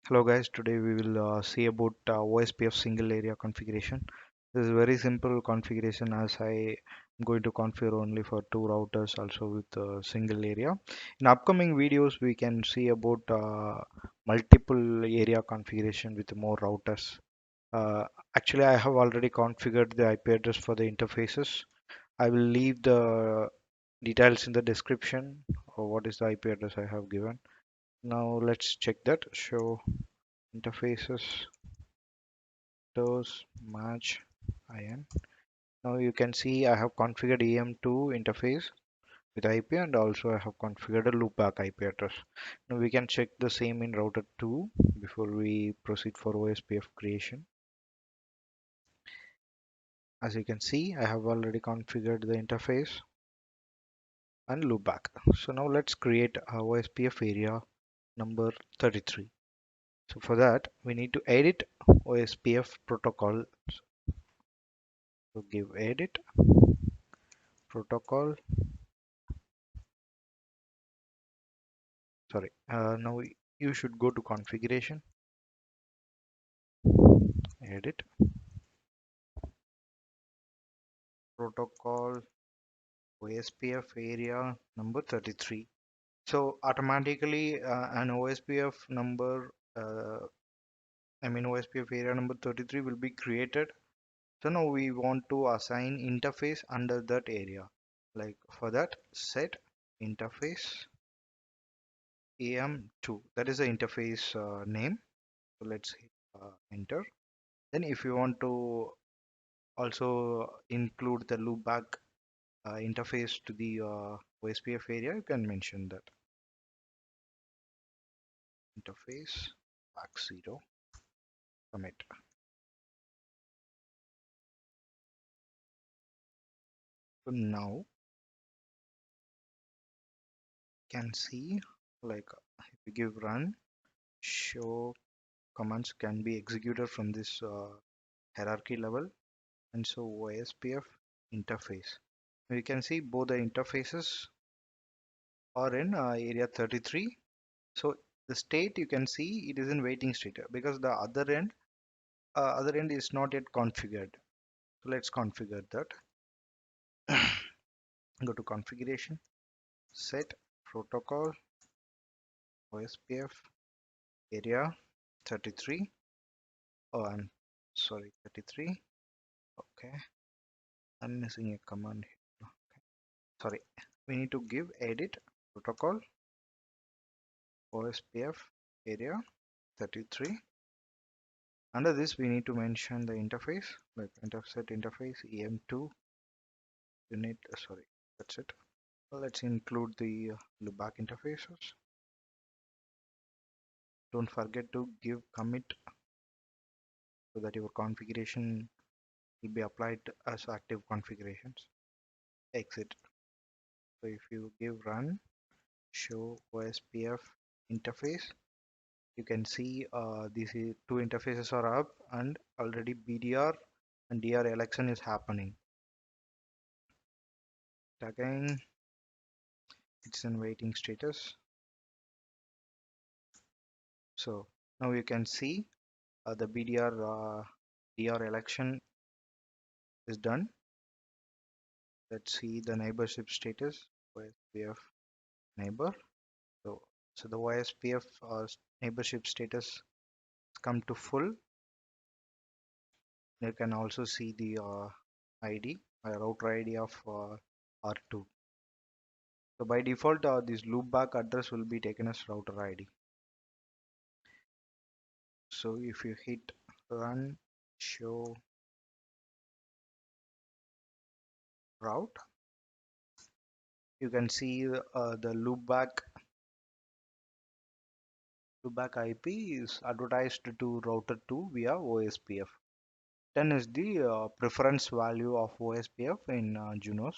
Hello guys, today we will see about OSPF single area configuration. This is very simple configuration as I am going to configure only for two routers also with single area. In upcoming videos we can see about multiple area configuration with more routers. Uh, Actually I have already configured the IP address for the interfaces. I will leave the details in the description or what is the IP address I have given. Now let's check that. Show interfaces does match IN. Now you can see I have configured EM2 interface with IP and also I have configured a loopback IP address. Now we can check the same in router 2 before we proceed for OSPF creation. As you can see, I have already configured the interface and loopback. So now let's create a OSPF area number 33. So for that, we need to edit OSPF protocol. So give edit protocol. Sorry. Now you should go to configuration, edit protocol OSPF area number 33. So automatically an OSPF number, OSPF area number 33 will be created. So now we want to assign interface under that area. Like for that, set interface AM2. That is the interface name. So let's hit enter. Then if you want to also include the loopback interface to the OSPF area, you can mention that interface back 0 commit. So now you can see like if you give run, show commands can be executed from this hierarchy level, and so OSPF interface. You can see both the interfaces are in area 33. So the state you can see it is in waiting state because the other end is not yet configured. So let's configure that. Go to configuration, set protocol OSPF area 33. Oh, I'm sorry, 33. Okay, I'm missing a command here. Sorry, we need to give edit protocol OSPF area 33. Under this, we need to mention the interface, like set interface EM2 unit. Sorry, that's it. Well, let's include the loopback interfaces. Don't forget to give commit so that your configuration will be applied as active configurations. Exit. So if you give run, show OSPF interface, you can see these two interfaces are up and already BDR and DR election is happening. Again, it's in waiting status. So now you can see the BDR DR election is done. Let's see the neighborship status. OSPF neighbor. So the OSPF neighborship status come to full. You can also see the ID, router ID of R2. So by default, this loopback address will be taken as router ID. So if you hit run, show route, you can see the loopback IP is advertised to router 2 via OSPF. 10 is the preference value of OSPF in Junos.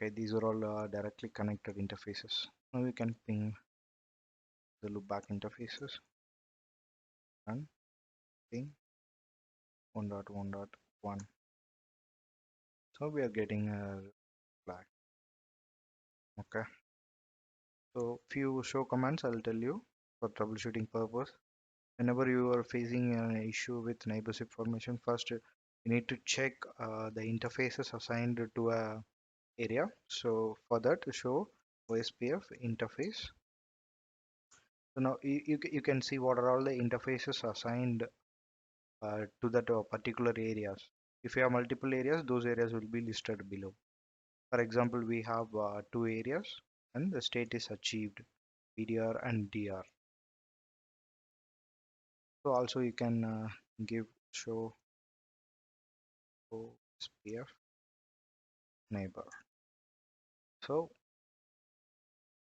Okay, these are all directly connected interfaces. Now we can ping the loopback interfaces and ping 1.1.1. So we are getting a flag. Okay. So few show commands I'll tell you for troubleshooting purpose. Whenever you are facing an issue with neighbors information, first you need to check the interfaces assigned to a area. So for that, show OSPF interface. So now you can see what are all the interfaces assigned to that particular areas. If you have multiple areas, those areas will be listed below. For example, we have two areas and the state is achieved, PDR and DR. So also you can give show OSPF neighbor. So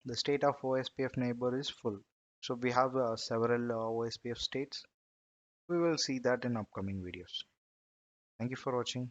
the state of OSPF neighbor is full. So we have several OSPF states. We will see that in upcoming videos. Thank you for watching.